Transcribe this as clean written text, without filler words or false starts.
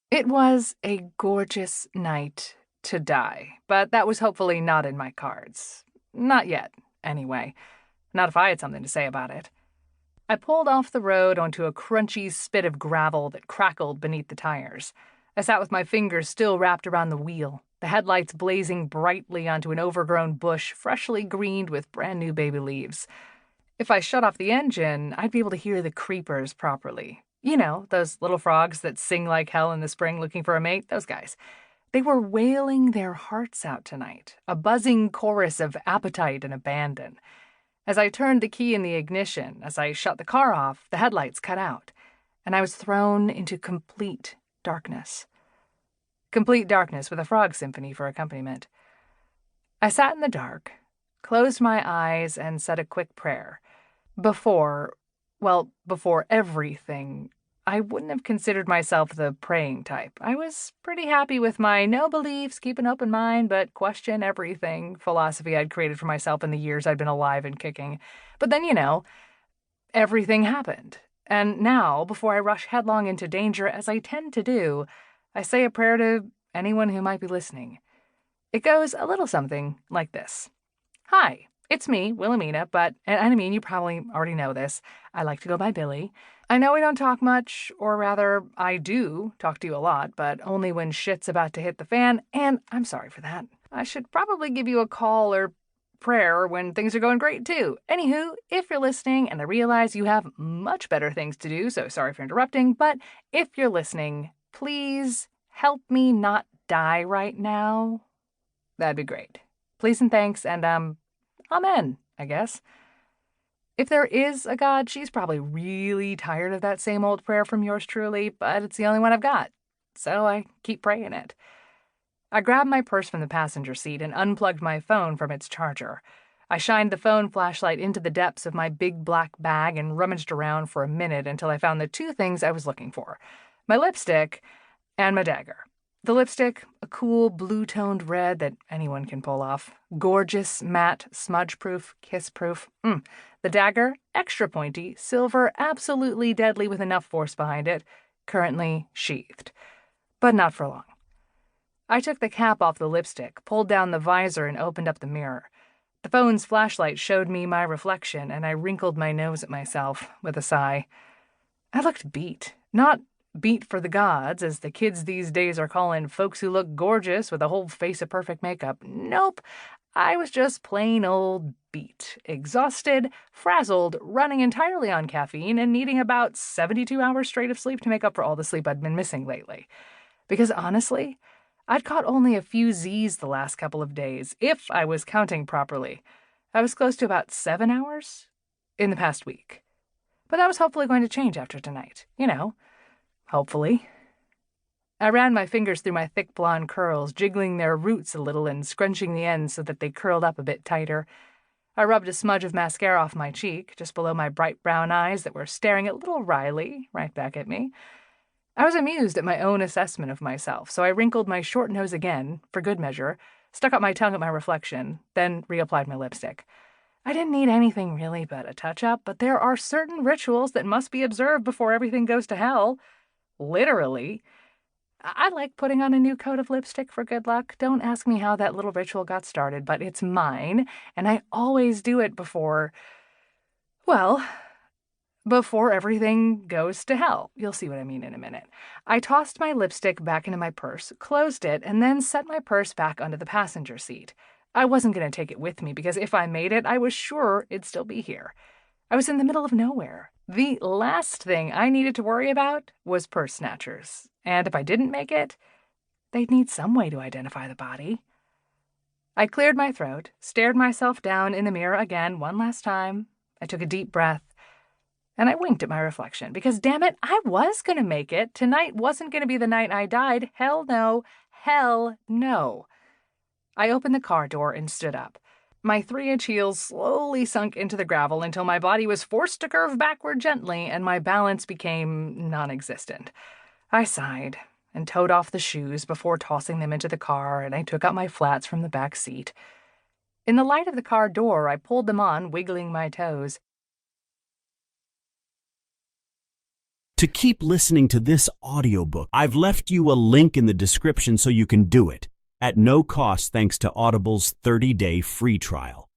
It was a gorgeous night to die, but that was hopefully not in my cards. Not yet, anyway. Not if I had something to say about it. I pulled off the road onto a crunchy spit of gravel that crackled beneath the tires. I sat with my fingers still wrapped around the wheel, the headlights blazing brightly onto an overgrown bush freshly greened with brand new baby leaves. If I shut off the engine, I'd be able to hear the creepers properly. You know, those little frogs that sing like hell in the spring looking for a mate, those guys. They were wailing their hearts out tonight, a buzzing chorus of appetite and abandon. As I turned the key in the ignition, as I shut the car off, the headlights cut out, and I was thrown into complete darkness. Complete darkness with a frog symphony for accompaniment. I sat in the dark, closed my eyes, and said a quick prayer. Before everything, I wouldn't have considered myself the praying type. I was pretty happy with my no beliefs, keep an open mind, but question everything philosophy I'd created for myself in the years I'd been alive and kicking. But then, everything happened. And now, before I rush headlong into danger, as I tend to do, I say a prayer to anyone who might be listening. It goes a little something like this. Hi, it's me, Wilhelmina, and I mean, you probably already know this. I like to go by Billy. I know we don't talk much, or rather, I do talk to you a lot, but only when shit's about to hit the fan, and I'm sorry for that. I should probably give you a call or prayer when things are going great, too. Anywho, if you're listening, and I realize you have much better things to do, so sorry for interrupting, but if you're listening, please help me not die right now. That'd be great. Please and thanks, and, amen, I guess. If there is a God, she's probably really tired of that same old prayer from yours truly, but it's the only one I've got, so I keep praying it. I grabbed my purse from the passenger seat and unplugged my phone from its charger. I shined the phone flashlight into the depths of my big black bag and rummaged around for a minute until I found the two things I was looking for: my lipstick and my dagger. The lipstick, a cool blue-toned red that anyone can pull off. Gorgeous, matte, smudge-proof, kiss-proof. The dagger, extra pointy, silver, absolutely deadly with enough force behind it, currently sheathed. But not for long. I took the cap off the lipstick, pulled down the visor, and opened up the mirror. The phone's flashlight showed me my reflection, and I wrinkled my nose at myself with a sigh. I looked beat. Not beat for the gods, as the kids these days are calling folks who look gorgeous with a whole face of perfect makeup. Nope. I was just plain old beat. Exhausted, frazzled, running entirely on caffeine, and needing about 72 hours straight of sleep to make up for all the sleep I'd been missing lately. Because honestly, I'd caught only a few Z's the last couple of days, if I was counting properly. I was close to about 7 hours in the past week. But that was hopefully going to change after tonight. Hopefully. I ran my fingers through my thick blonde curls, jiggling their roots a little and scrunching the ends so that they curled up a bit tighter. I rubbed a smudge of mascara off my cheek, just below my bright brown eyes that were staring a little wryly right back at me. I was amused at my own assessment of myself, so I wrinkled my short nose again, for good measure, stuck up my tongue at my reflection, then reapplied my lipstick. I didn't need anything really but a touch-up, but there are certain rituals that must be observed before everything goes to hell. Literally. I like putting on a new coat of lipstick for good luck. Don't ask me how that little ritual got started, but it's mine, and I always do it before everything goes to hell. You'll see what I mean in a minute. I tossed my lipstick back into my purse, closed it, and then set my purse back onto the passenger seat. I wasn't going to take it with me because if I made it, I was sure it'd still be here. I was in the middle of nowhere. The last thing I needed to worry about was purse snatchers, and if I didn't make it, they'd need some way to identify the body. I cleared my throat, stared myself down in the mirror again one last time. I took a deep breath, and I winked at my reflection, because damn it, I was going to make it. Tonight wasn't going to be the night I died. Hell no. Hell no. I opened the car door and stood up. My 3-inch heels slowly sunk into the gravel until my body was forced to curve backward gently and my balance became non-existent. I sighed and toed off the shoes before tossing them into the car, and I took out my flats from the back seat. In the light of the car door, I pulled them on, wiggling my toes. To keep listening to this audiobook, I've left you a link in the description so you can do it, at no cost thanks to Audible's 30-day free trial.